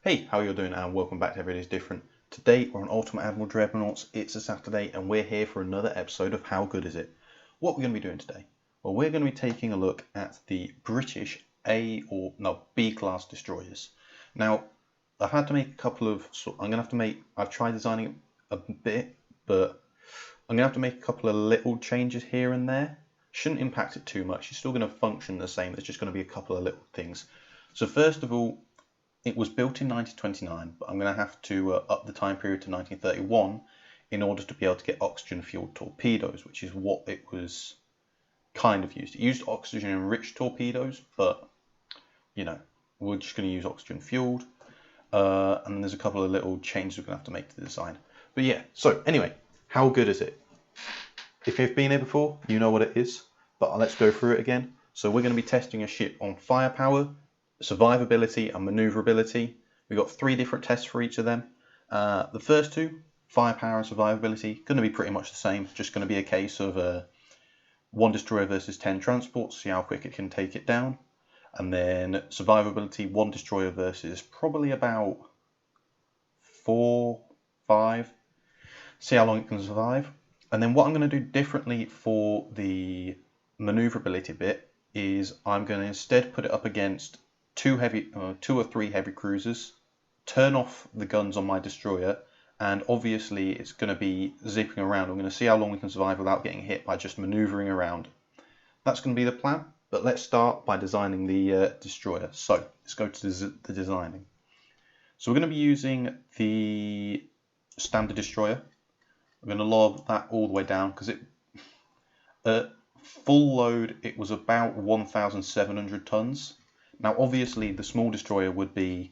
Hey, how you doing and welcome back to Every Day's Different. Today we're on Ultimate Admiral Dreadnoughts. It's a Saturday and we're here for another episode of How Good Is It? What we're going to be doing today? Well, we're going to be taking a look at the British B-class destroyers. Now, I've had to make a couple of, I've tried designing it a bit, but I'm going to have to make a couple of little changes here and there. Shouldn't impact it too much. It's still going to function the same. There's just going to be a couple of little things. So first of all, it was built in 1929, but I'm going to have to up the time period to 1931 in order to be able to get oxygen-fueled torpedoes, which is what it was kind of used. It used oxygen-enriched torpedoes, but, you know, we're just going to use oxygen-fueled. And then there's a couple of little changes we're going to have to make to the design. But yeah, so anyway, how good is it? If you've been here before, you know what it is, but let's go through it again. So we're going to be testing a ship on firepower, survivability and maneuverability. We've got 3 different tests for each of them. The first 2, firepower and survivability, going to be pretty much the same. Just going to be a case of 1 destroyer versus 10 transports, see how quick it can take it down. And then survivability, 1 destroyer versus probably about 4, 5. See how long it can survive. And then what I'm going to do differently for the maneuverability bit is I'm going to instead put it up against 2 or 3 heavy cruisers, turn off the guns on my destroyer, and obviously it's going to be zipping around. I'm going to see how long we can survive without getting hit by just maneuvering around. That's going to be the plan, but let's start by designing the destroyer. So let's go to the designing. So we're going to be using the standard destroyer. I'm going to lob that all the way down because it full load it was about 1,700 tons. Now obviously the small destroyer would be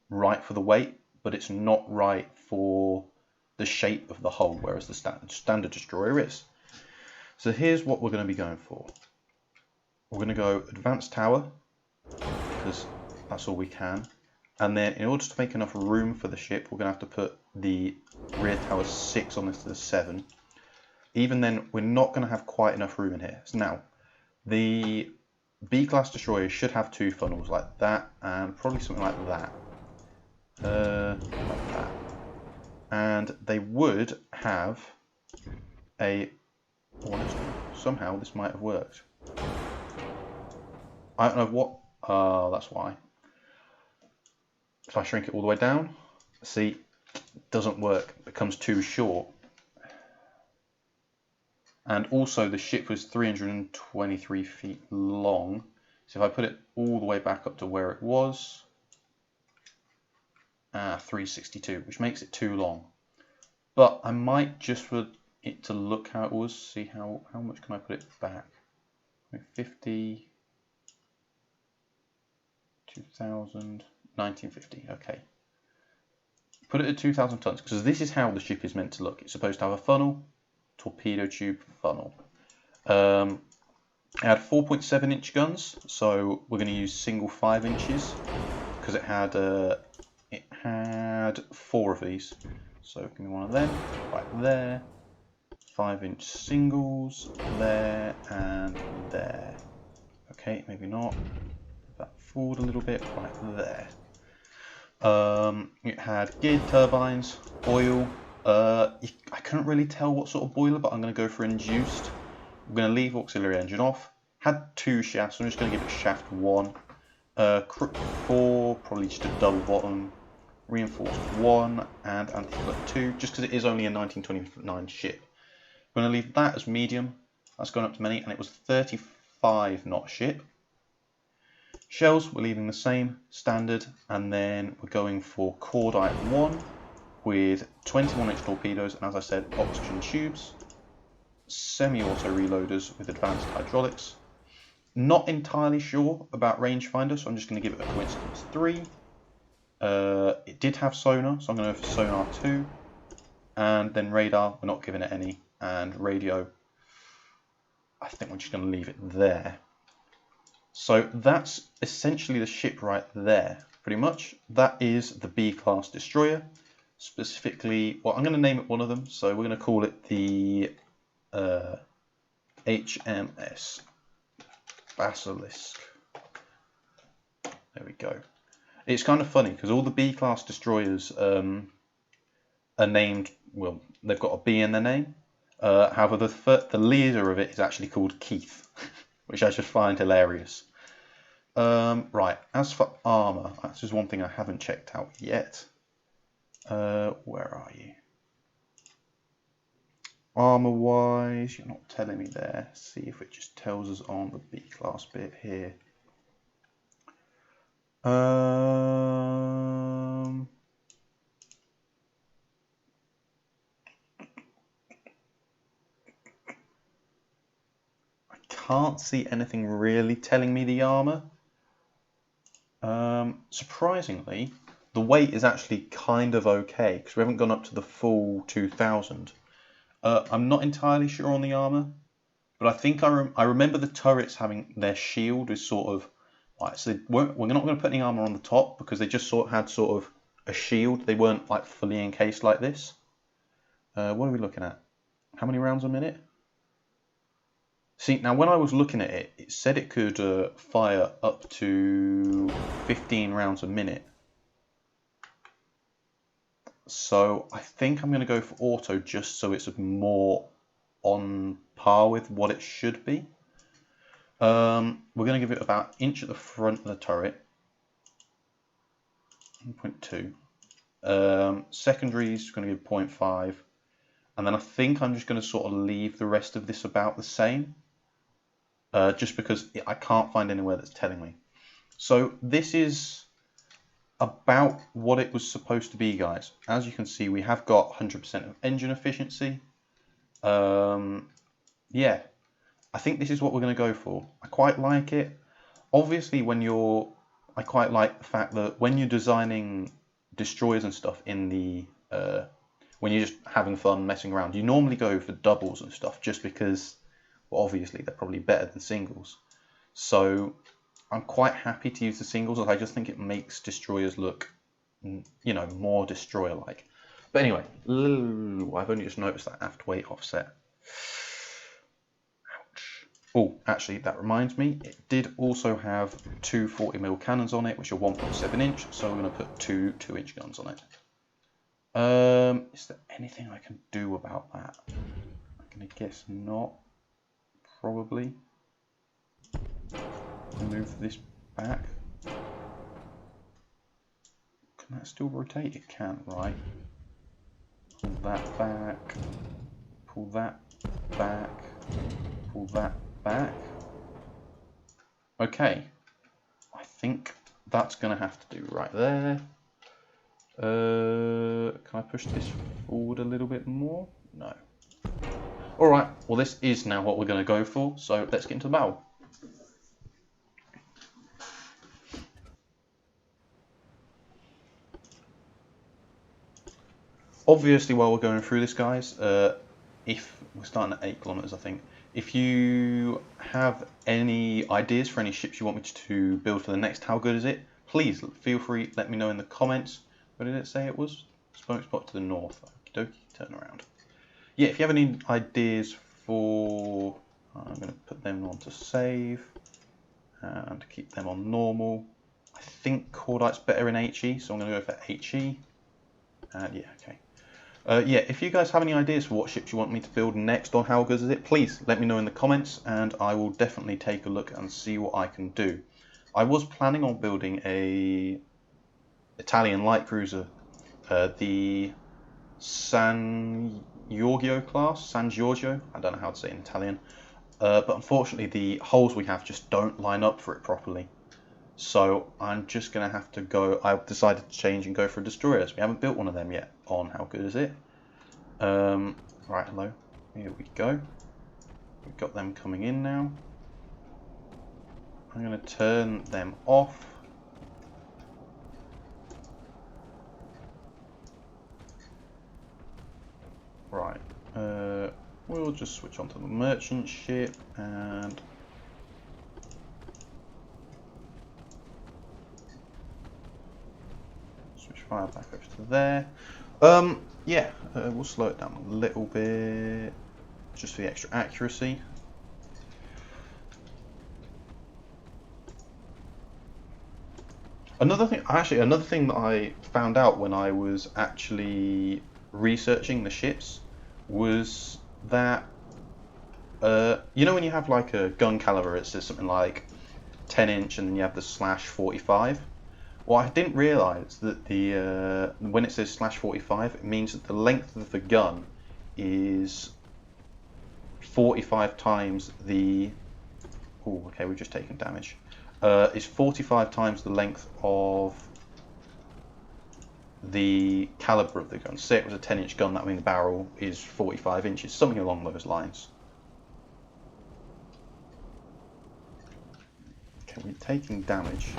right for the weight, but it's not right for the shape of the hull, whereas the standard destroyer is. So here's what we're going to be going for. We're going to go advanced tower, because that's all we can. And then in order to make enough room for the ship, we're going to have to put the rear tower 6 on this to the 7. Even then, we're not going to have quite enough room in here. So now, the B-class destroyer should have 2 funnels like that, and probably something like that. Like that. And they would have a... somehow this might have worked. I don't know what... that's why. If I shrink it all the way down, see, it doesn't work. It becomes too short. And also the ship was 323 feet long. So if I put it all the way back up to where it was, 362, which makes it too long. But I might, just for it to look how it was, see how much can I put it back? 50, 2000, 1950, okay. Put it at 2,000 tons, because this is how the ship is meant to look. It's supposed to have a funnel, torpedo tube, funnel. It had 4.7-inch guns, so we're going to use single 5 inches because it had 4 of these. So give me one of them right there. 5-inch singles there and there. Okay, maybe not. That forward a little bit right there. It had geared turbines, oil. I couldn't really tell what sort of boiler, but I'm going to go for induced. I'm going to leave auxiliary engine off. Had 2 shafts, so I'm just going to give it shaft 1. Crook 4, probably just a double bottom. Reinforced 1 and anti-flip 2, just because it is only a 1929 ship. I'm going to leave that as medium. That's gone up to many, and it was 35 knot ship. Shells we're leaving the same, standard, and then we're going for cordite 1 with 21-inch torpedoes, and as I said, oxygen tubes, semi-auto reloaders with advanced hydraulics. Not entirely sure about rangefinder, so I'm just going to give it a coincidence 3. It did have sonar, so I'm going to go for sonar 2, and then radar, we're not giving it any, and radio, I think we're just going to leave it there. So that's essentially the ship right there, pretty much. That is the B-class destroyer. Specifically, well, I'm going to name it one of them, so we're going to call it the HMS Basilisk. There we go. It's kind of funny because all the B-class destroyers are named, well, they've got a B in their name. However, the leader of it is actually called Keith, which I just find hilarious. Right, as for armor, that's just one thing I haven't checked out yet. Where are you? Armor-wise, you're not telling me there. See if it just tells us on the B-class bit here. I can't see anything really telling me the armor. Surprisingly, the weight is actually kind of okay because we haven't gone up to the full 2000. I'm not entirely sure on the armor, but I think I remember the turrets having their shield is sort of right. So we're not going to put any armor on the top because they just had sort of a shield. They weren't like fully encased like this. What are we looking at? How many rounds a minute? See, now when I was looking at it, it said it could fire up to 15 rounds a minute. So I think I'm going to go for auto just so it's more on par with what it should be. We're going to give it about an inch at the front of the turret. 1.2. Secondary is going to give 0.5. And then I think I'm just going to sort of leave the rest of this about the same. Just because I can't find anywhere that's telling me. So this is about what it was supposed to be, guys. As you can see, we have got 100% of engine efficiency. Yeah, I think this is what we're going to go for. I quite like it. Obviously, I quite like the fact that when you're designing destroyers and stuff in the when you're just having fun messing around, you normally go for doubles and stuff just because, well, obviously they're probably better than singles. So I'm quite happy to use the singles. I just think it makes destroyers look, you know, more destroyer-like. But anyway, I've only just noticed that aft weight offset. Ouch. Oh, actually, that reminds me, it did also have two 40mm cannons on it, which are 1.7 inch. So we're going to put two 2-inch guns on it. Is there anything I can do about that? I'm going to guess not. Probably. Move this back. Can that still rotate? It can, right? Pull that back. Pull that back. Pull that back. Okay. I think that's going to have to do right there. Can I push this forward a little bit more? No. Alright, well this is now what we're going to go for, so let's get into the battle. Obviously, while we're going through this, guys, if we're starting at 8 kilometers, I think, if you have any ideas for any ships you want me to build for the next How Good Is It, please feel free, let me know in the comments. What did it say it was? Smoke spot to the north. Okie dokie, turn around. Yeah, if you have any ideas for, I'm going to put them on to save and keep them on normal. I think Cordite's better in HE, so I'm going to go for HE. And yeah, okay. Yeah, if you guys have any ideas for what ships you want me to build next on How Good Is It, please let me know in the comments and I will definitely take a look and see what I can do. I was planning on building a Italian light cruiser, the San Giorgio class, I don't know how to say it in Italian, but unfortunately the holes we have just don't line up for it properly. So I'm just going to have to go, I've decided to change and go for destroyers. We haven't built one of them yet on How Good Is It. Right, hello, here we go. We've got them coming in now. I'm going to turn them off. Right, we'll just switch onto the merchant ship and switch fire back over to there. Yeah, we'll slow it down a little bit just for the extra accuracy. Another thing that I found out when I was actually researching the ships was that you know when you have like a gun caliber, it says something like 10-inch, and then you have the /45. Well, I didn't realise that the when it says /45, it means that the length of the gun is 45 times the. Oh, okay, we've just taken damage. Is 45 times the length of the caliber of the gun. Say it was a 10-inch gun, that would mean the barrel is 45 inches, something along those lines. Okay, we're taking damage.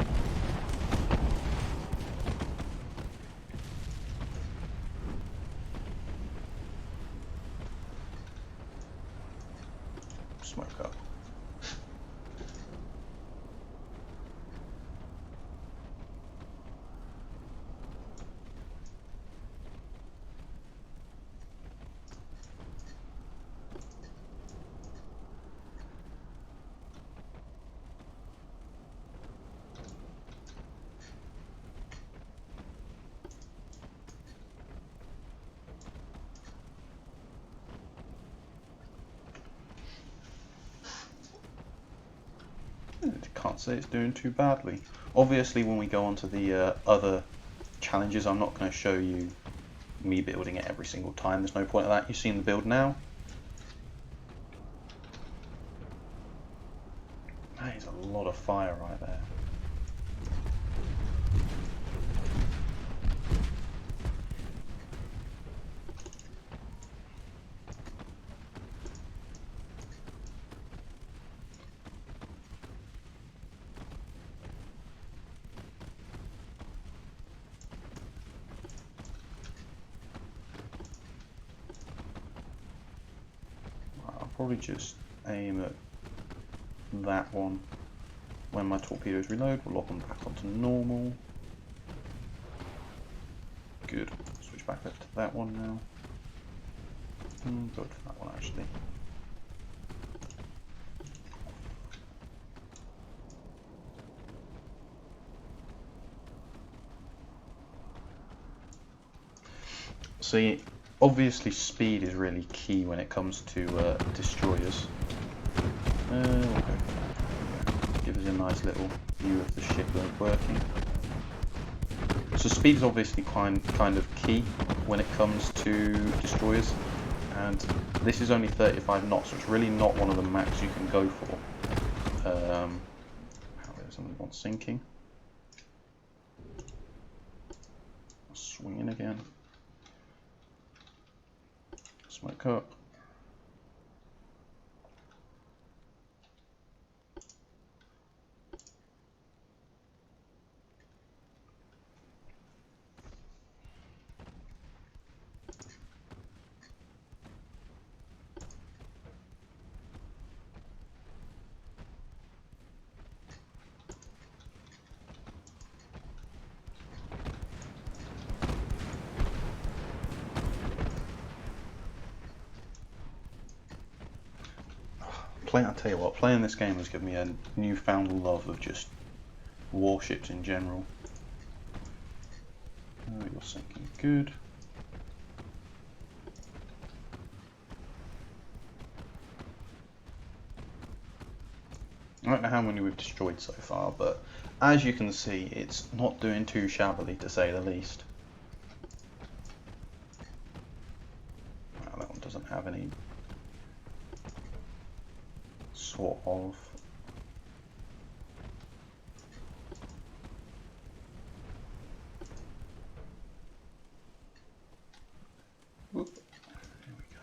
Smoke up. Can't say it's doing too badly. Obviously, when we go on to the other challenges, I'm not going to show you me building it every single time. There's no point of that. You've seen the build now. That is a lot of fire right there. I'll probably just aim at that one. When my torpedoes reload, we'll lock them back onto normal. Good. Switch back up to that one now. Go to that one actually. See, obviously speed is really key when it comes to destroyers. We'll go for that. Give us a nice little view of the shipload working. So speed is obviously kind of key when it comes to destroyers, and this is only 35 knots, so it's really not one of the max you can go for. Somebody wants sinking. Swinging again. Smoke up. I'll tell you what, playing this game has given me a newfound love of just warships in general. Oh, you're sinking good. I don't know how many we've destroyed so far, but as you can see, it's not doing too shabbily, to say the least. Wow, that one doesn't have any sort of Whoop. There we go.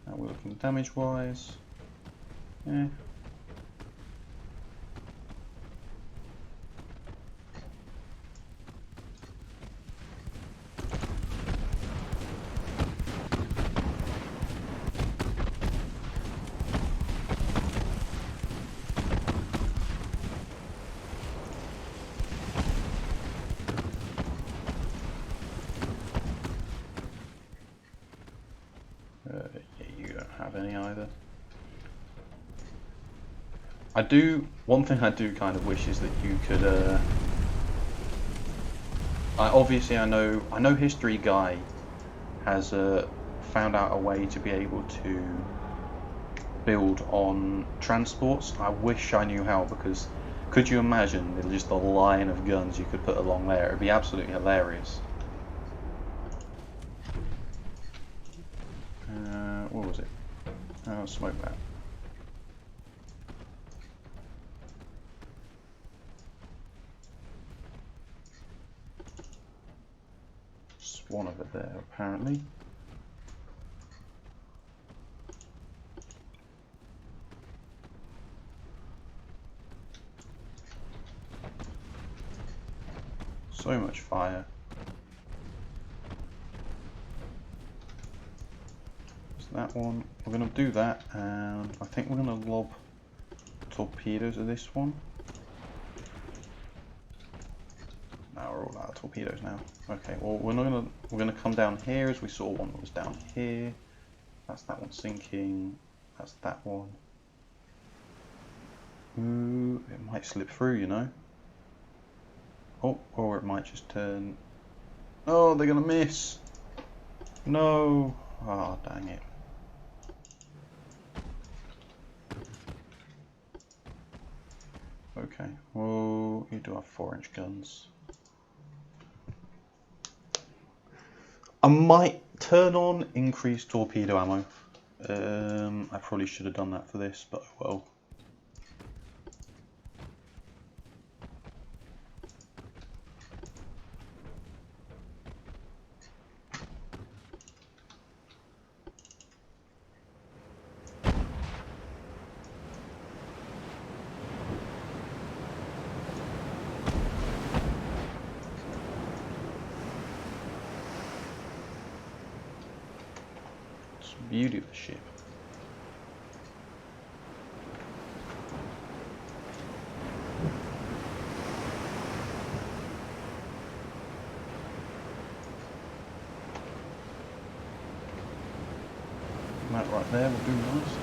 Now we're looking damage wise. Yeah. Yeah, you don't have any either. One thing I do kind of wish is that you could. Obviously, I know History Guy has found out a way to be able to build on transports. I wish I knew how, because could you imagine just the line of guns you could put along there? It'd be absolutely hilarious. What was it? Oh, smoke that. Just one of it there, apparently. So much fire. That one, we're going to do that, and I think we're going to lob torpedoes at this one. Now we're all out of torpedoes now. Okay, well we're going to come down here, as we saw one that was down here. That's that one sinking. That's that one. Ooh, it might slip through, you know. Oh, or it might just turn. Oh, they're going to miss. No. Oh, dang it. Okay, well, you do have 4-inch guns. I might turn on increased torpedo ammo. I probably should have done that for this, but well. Beauty of the ship. That right there will do nice.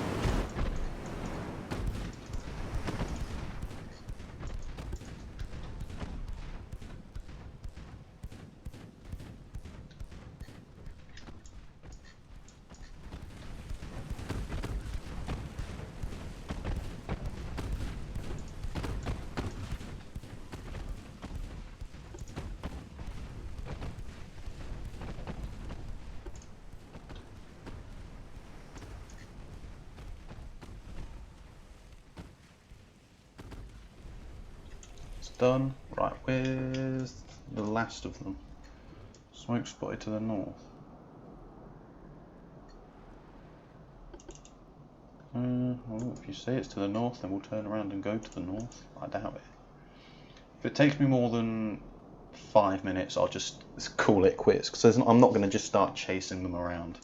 Done. Right, where's the last of them? Smoke spotted to the north. Well, if you say it's to the north, then we'll turn around and go to the north. I doubt it. If it takes me more than 5 minutes, I'll just call it quits, because I'm not going to just start chasing them around.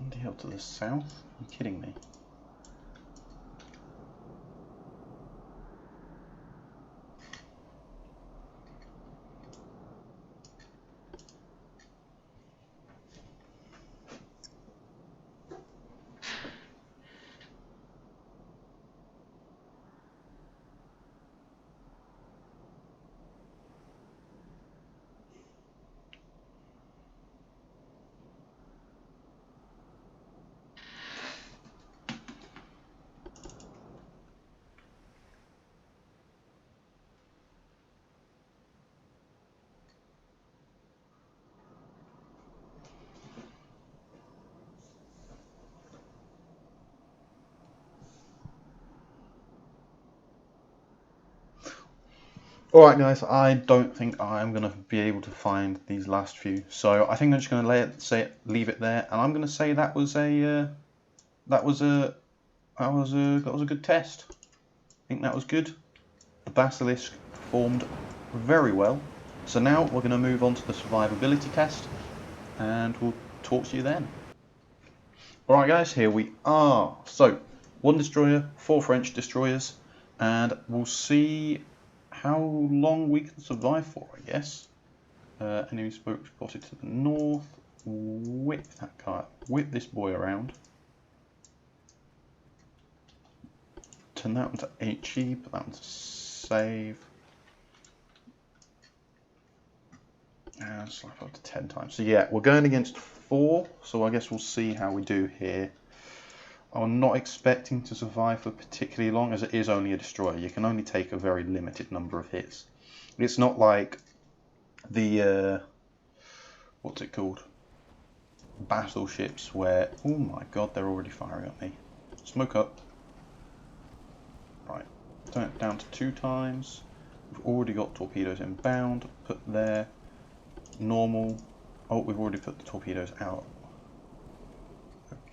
The hell to the south? Are you kidding me? Alright guys, I don't think I'm going to be able to find these last few, so I think I'm just going to leave it there, and I'm going to say that was a good test. I think that was good. The Basilisk performed very well. So now we're going to move on to the survivability test, and we'll talk to you then. Alright guys, here we are. So 1 destroyer, 4 French destroyers, and we'll see how long we can survive for, I guess. Enemy smoke spotted to the north. Whip that guy, whip this boy around. Turn that one to HE, put that one to save. And slap up to 10 times. So yeah, we're going against 4, so I guess we'll see how we do here. I'm not expecting to survive for particularly long, as it is only a destroyer. You can only take a very limited number of hits. It's not like the, what's it called? Battleships where, oh my god, they're already firing at me. Smoke up. Right, turn it down to 2 times. We've already got torpedoes inbound, put there. Normal. Oh, we've already put the torpedoes out.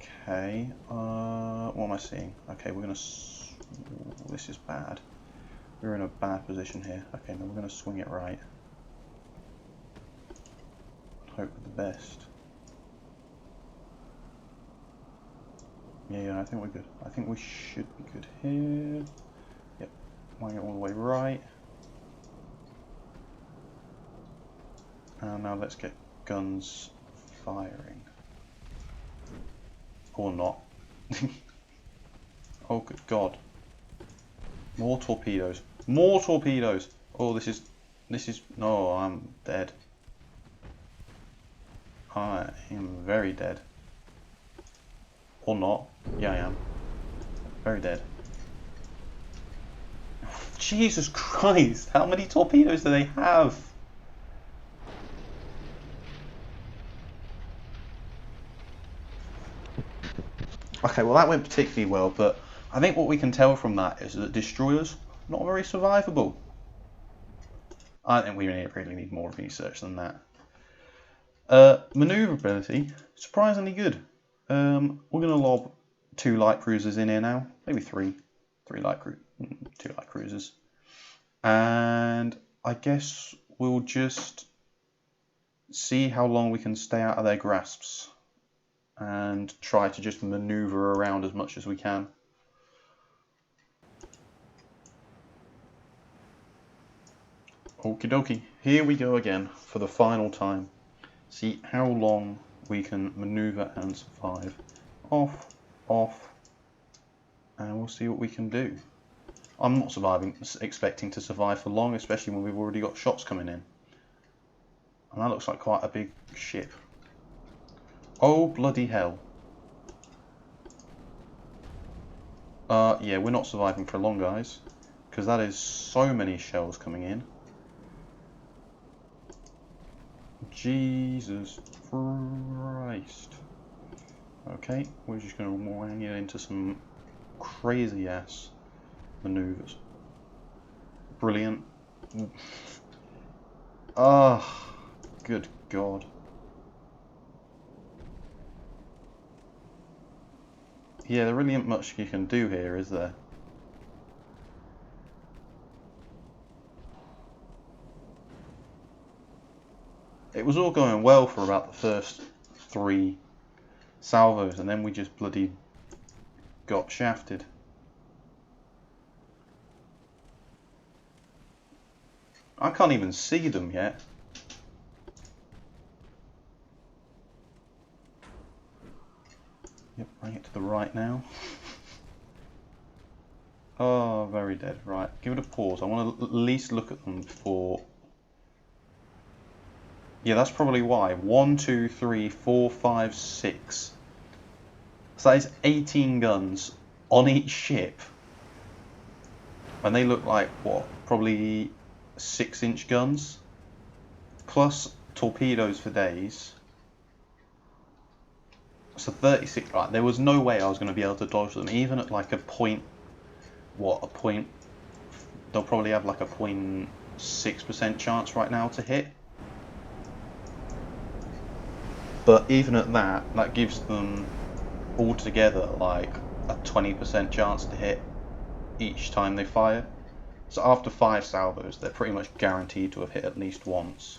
Okay, what am I seeing? Okay, we're gonna, this is bad. We're in a bad position here. Okay, now we're gonna swing it right. Hope for the best. Yeah, I think we're good. I think we should be good here. Yep, wang it all the way right. And now let's get guns firing. Or not. Oh, good God. More torpedoes. More torpedoes! Oh, this is, no, I'm dead. I am very dead. Or not. Yeah, I am. Very dead. Jesus Christ! How many torpedoes do they have? Okay, well that went particularly well, but I think what we can tell from that is that destroyers not very survivable. I think we really need more research than that. Maneuverability, surprisingly good. We're going to lob 2 light cruisers in here now, maybe 3 2 light cruisers, and I guess we'll just see how long we can stay out of their grasps and try to just maneuver around as much as we can. Okie dokie, here we go again for the final time. See how long we can maneuver and survive. Off, off, and we'll see what we can do. I'm not expecting to survive for long, especially when we've already got shots coming in. And that looks like quite a big ship. Oh bloody hell. Yeah, we're not surviving for long, guys, because that is so many shells coming in. Jesus Christ. Okay, we're just going to wang it into some crazy ass maneuvers. Brilliant. Ah, good God. Yeah, there really isn't much you can do here, is there? It was all going well for about the first 3 salvos, and then we just bloody got shafted. I can't even see them yet. Yep, bring it to the right now. Oh, very dead. Right, give it a pause. I want to at least look at them before. Yeah, that's probably why. 1, 2, 3, 4, 5, 6. So that is 18 guns on each ship. And they look like, what, probably 6-inch guns? Plus torpedoes for days. So 36, right, there was no way I was going to be able to dodge them, even at like a point, what, a point, they'll probably have like a 0.6% chance right now to hit. But even at that, that gives them altogether like a 20% chance to hit each time they fire. So after 5 salvos, they're pretty much guaranteed to have hit at least once.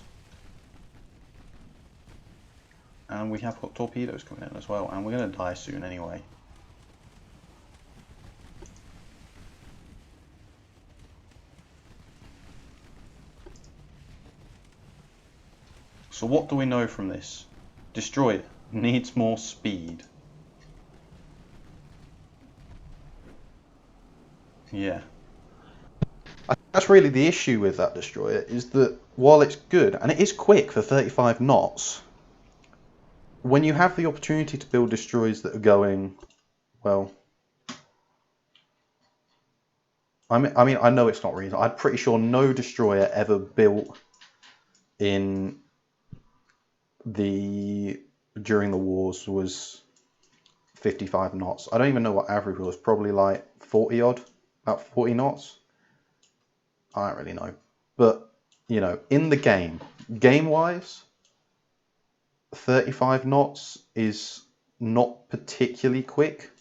And we have got torpedoes coming in as well, and we're going to die soon anyway. So what do we know from this? Destroyer needs more speed. Yeah. That's really the issue with that destroyer, is that while it's good, and it is quick for 35 knots, when you have the opportunity to build destroyers that are going, well, I mean, I know it's not reasonable. I'm pretty sure no destroyer ever built in during the wars was 55 knots. I don't even know what average was. Probably like 40 odd, about 40 knots. I don't really know. But, you know, in the game-wise, 35 knots is not particularly quick.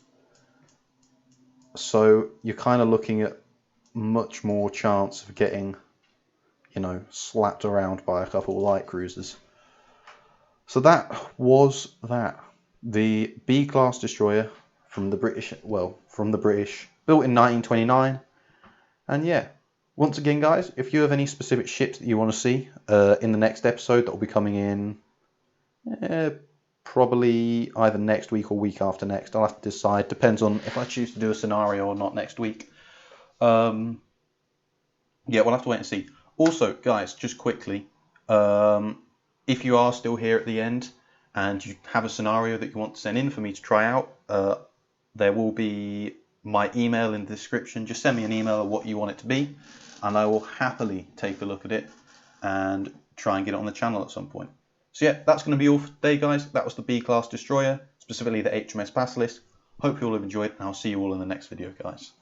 So you're kind of looking at much more chance of getting, you know, slapped around by a couple of light cruisers. So that was that. The B-class destroyer from the British, built in 1929. And yeah, once again, guys, if you have any specific ships that you want to see in the next episode, that will be coming in probably either next week or week after next. I'll have to decide. Depends on if I choose to do a scenario or not next week. Yeah, we'll have to wait and see. Also, guys, just quickly, if you are still here at the end and you have a scenario that you want to send in for me to try out, there will be my email in the description. Just send me an email of what you want it to be, and I will happily take a look at it and try and get it on the channel at some point. So yeah, that's going to be all for today, guys. That was the B-class destroyer, specifically the HMS Basilisk. Hope you all have enjoyed, and I'll see you all in the next video, guys.